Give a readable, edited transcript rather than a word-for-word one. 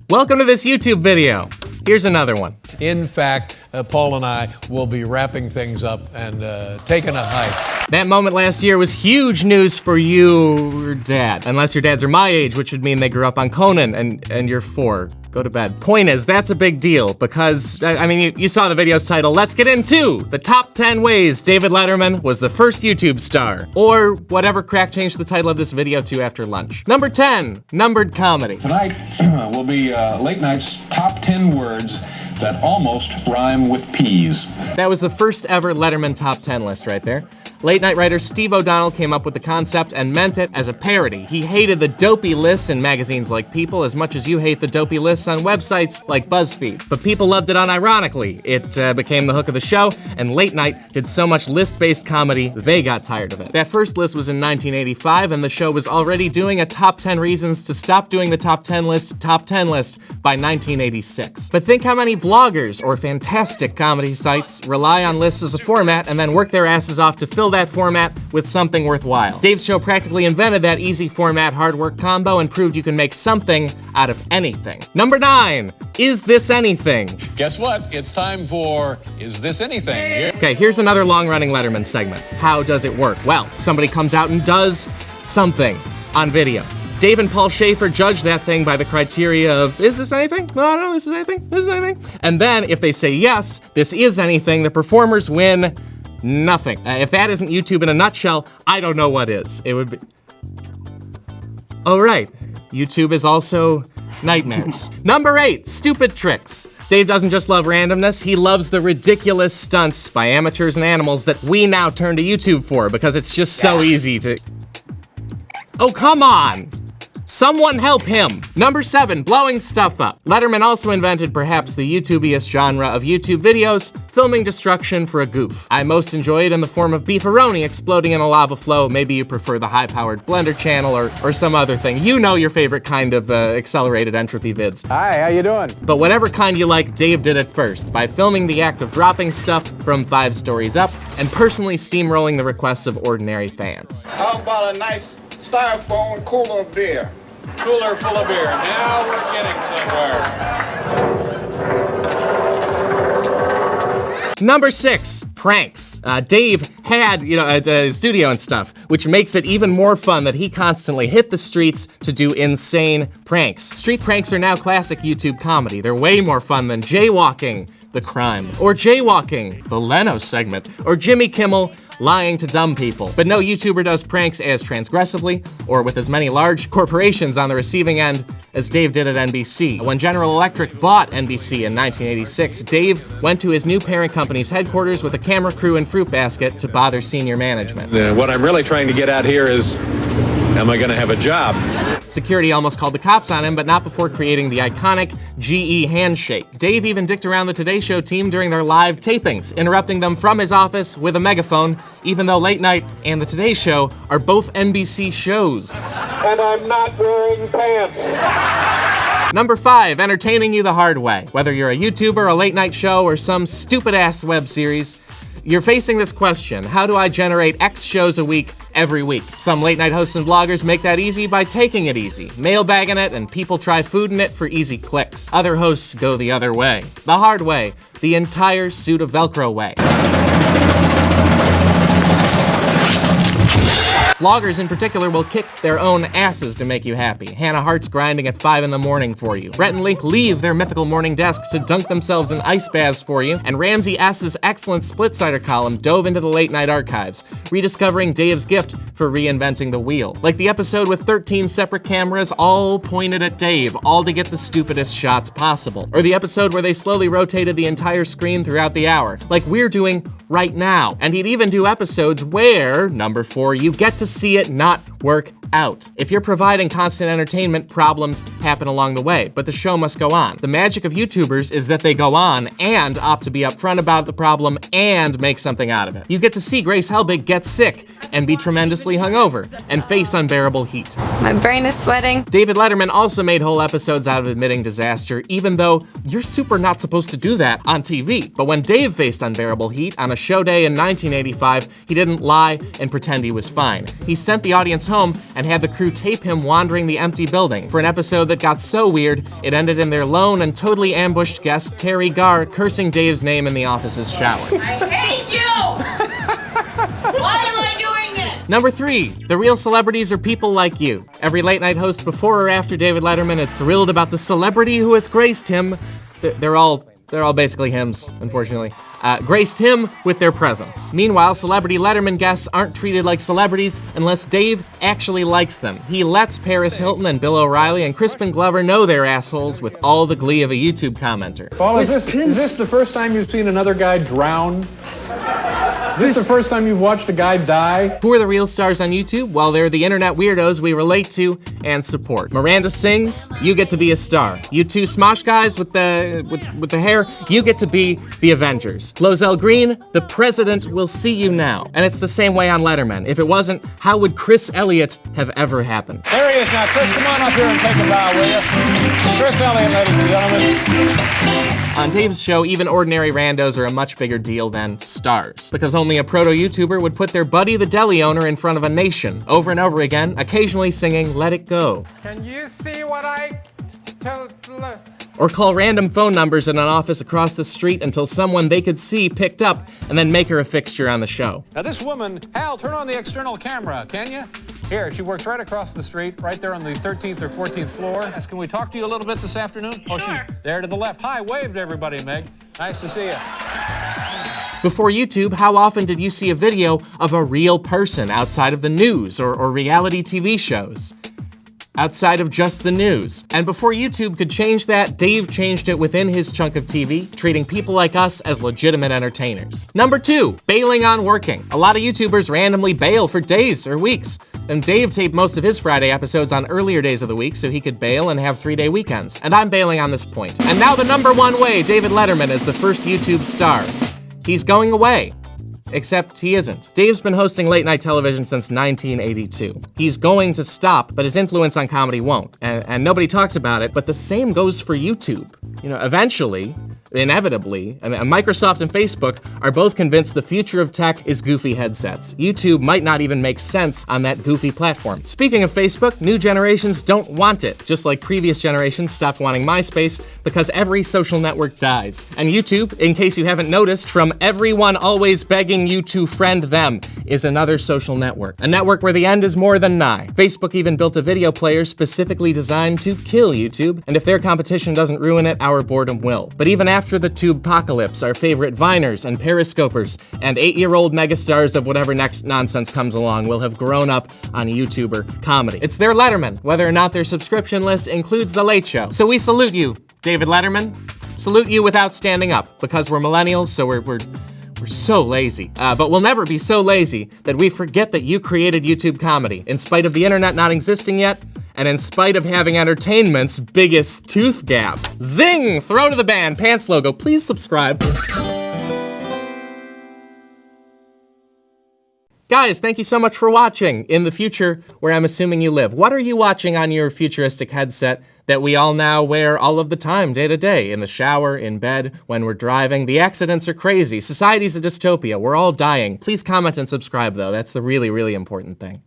Welcome to this YouTube video. Here's another one. In fact, Paul and I will be wrapping things up and taking a hike. That moment last year was huge news for your dad. Unless your dads are my age, which would mean they grew up on Conan and you're 4. Go to bed. Point is, that's a big deal because, I mean, you saw the video's title. Let's get into the top 10 ways David Letterman was the first YouTube star. Or whatever crack changed the title of this video to after lunch. Number 10, numbered comedy. Tonight will be Late Night's top 10 words that almost rhyme with peas. That was the first ever Letterman top 10 list right there. Late night writer Steve O'Donnell came up with the concept and meant it as a parody. He hated the dopey lists in magazines like People as much as you hate the dopey lists on websites like BuzzFeed. But people loved it unironically. It became the hook of the show, and Late Night did so much list-based comedy, they got tired of it. That first list was in 1985, and the show was already doing a top 10 reasons to stop doing the top 10 list by 1986. But think how many vloggers or fantastic comedy sites rely on lists as a format and then work their asses off to fill that format with something worthwhile. Dave's show practically invented that easy format hard work combo and proved you can make something out of anything. Number 9, Is This Anything? Guess what? It's time for Is This Anything? Okay, here's another long-running Letterman segment. How does it work? Well, somebody comes out and does something on video. Dave and Paul Schaefer judge that thing by the criteria of, is this anything? No, this is anything? This is anything? And then if they say yes, this is anything, the performers win nothing. If that isn't YouTube in a nutshell, I don't know what is. It would be... Oh right, YouTube is also nightmares. Number 8, stupid tricks. Dave doesn't just love randomness, he loves the ridiculous stunts by amateurs and animals that we now turn to YouTube for because it's just so easy to... Oh, come on! Someone help him! Number 7, blowing stuff up. Letterman also invented perhaps the YouTubiest genre of YouTube videos, filming destruction for a goof. I most enjoy it in the form of beefaroni exploding in a lava flow. Maybe you prefer the high-powered Blender channel or some other thing. You know your favorite kind of accelerated entropy vids. Hi, how you doing? But whatever kind you like, Dave did it first, by filming the act of dropping stuff from 5 stories up and personally steamrolling the requests of ordinary fans. How about a nice styrofoam cooler of beer? Cooler full of beer. Now we're getting somewhere. Number 6, pranks. Dave had, a studio and stuff, which makes it even more fun that he constantly hit the streets to do insane pranks. Street pranks are now classic YouTube comedy. They're way more fun than jaywalking, the crime, or jaywalking, the Leno segment, or Jimmy Kimmel lying to dumb people. But no YouTuber does pranks as transgressively or with as many large corporations on the receiving end as Dave did at NBC. When General Electric bought NBC in 1986, Dave went to his new parent company's headquarters with a camera crew and fruit basket to bother senior management. What I'm really trying to get at here is, am I gonna have a job? Security almost called the cops on him, but not before creating the iconic GE handshake. Dave even dicked around the Today Show team during their live tapings, interrupting them from his office with a megaphone, even though Late Night and the Today Show are both NBC shows. And I'm not wearing pants. Number 5, entertaining you the hard way. Whether you're a YouTuber, a late night show, or some stupid-ass web series, you're facing this question: how do I generate X shows a week, every week? Some late night hosts and vloggers make that easy by taking it easy, mailbagging it, and people try fooding it for easy clicks. Other hosts go the other way. The hard way, the entire suit of Velcro way. Vloggers in particular will kick their own asses to make you happy. Hannah Hart's grinding at 5 in the morning for you. Brett and Link leave their mythical morning desk to dunk themselves in ice baths for you. And Ramsey S.'s excellent split-sider column dove into the late night archives, rediscovering Dave's gift for reinventing the wheel. Like the episode with 13 separate cameras all pointed at Dave, all to get the stupidest shots possible. Or the episode where they slowly rotated the entire screen throughout the hour, like we're doing right now. And he'd even do episodes where, number 4, you get to see it not work out. If you're providing constant entertainment, problems happen along the way, but the show must go on. The magic of YouTubers is that they go on and opt to be upfront about the problem and make something out of it. You get to see Grace Helbig get sick and be tremendously hungover and face unbearable heat. My brain is sweating. David Letterman also made whole episodes out of admitting disaster, even though you're super not supposed to do that on TV. But when Dave faced unbearable heat on a show day in 1985, he didn't lie and pretend he was fine. He sent the audience home home and had the crew tape him wandering the empty building for an episode that got so weird, it ended in their lone and totally ambushed guest, Terry Garr, cursing Dave's name in the office's shower. I hate you! Why am I doing this? Number 3, the real celebrities are people like you. Every late night host before or after David Letterman is thrilled about the celebrity who has graced him. They're all basically hims, unfortunately. Graced him with their presence. Meanwhile, celebrity Letterman guests aren't treated like celebrities unless Dave actually likes them. He lets Paris Hilton and Bill O'Reilly and Crispin Glover know they're assholes with all the glee of a YouTube commenter. Paul, is this the first time you've seen another guy drown? Is this the first time you've watched a guy die? Who are the real stars on YouTube? Well, they're the internet weirdos we relate to and support. Miranda sings, you get to be a star. You two Smosh guys with the hair, you get to be the Avengers. Glozell Green, the president will see you now. And it's the same way on Letterman. If it wasn't, how would Chris Elliott have ever happened? There he is now. Chris, come on up here and take a bow, will you? Chris Elliott, ladies and gentlemen. On Dave's show, even ordinary randos are a much bigger deal than stars, because only a proto-YouTuber would put their buddy the deli owner in front of a nation, over and over again, occasionally singing Let It Go. Can you see what I told? Or call random phone numbers in an office across the street until someone they could see picked up, and then make her a fixture on the show. Now this woman, Hal, turn on the external camera, can you? Here, she works right across the street, right there on the 13th or 14th floor. Yes, can we talk to you a little bit this afternoon? Oh, she's there to the left. Hi, wave to everybody, Meg. Nice to see you. Before YouTube, how often did you see a video of a real person outside of the news or reality TV shows? Outside of just the news. And before YouTube could change that, Dave changed it within his chunk of TV, treating people like us as legitimate entertainers. Number 2, bailing on working. A lot of YouTubers randomly bail for days or weeks. And Dave taped most of his Friday episodes on earlier days of the week so he could bail and have 3-day weekends. And I'm bailing on this point. And now the number 1 way David Letterman is the first YouTube star. He's going away. Except he isn't. Dave's been hosting late night television since 1982. He's going to stop, but his influence on comedy won't. And nobody talks about it, but the same goes for YouTube. You know, eventually, inevitably, Microsoft and Facebook are both convinced the future of tech is goofy headsets. YouTube might not even make sense on that goofy platform. Speaking of Facebook, new generations don't want it, just like previous generations stopped wanting MySpace because every social network dies. And YouTube, in case you haven't noticed, from everyone always begging you to friend them, is another social network. A network where the end is more than nigh. Facebook even built a video player specifically designed to kill YouTube, and if their competition doesn't ruin it, our boredom will. But even after the tube-pocalypse, our favorite Viners and Periscopers and 8-year-old megastars of whatever next nonsense comes along will have grown up on YouTuber comedy. It's their Letterman, whether or not their subscription list includes The Late Show. So we salute you, David Letterman. Salute you without standing up, because we're millennials, so we're so lazy. But we'll never be so lazy that we forget that you created YouTube comedy, in spite of the internet not existing yet, and in spite of having entertainment's biggest tooth gap. Zing! Throw to the band, pants logo. Please subscribe. Guys, thank you so much for watching in the future where I'm assuming you live. What are you watching on your futuristic headset that we all now wear all of the time, day to day? In the shower, in bed, when we're driving. The accidents are crazy. Society's a dystopia. We're all dying. Please comment and subscribe, though. That's the really, really important thing.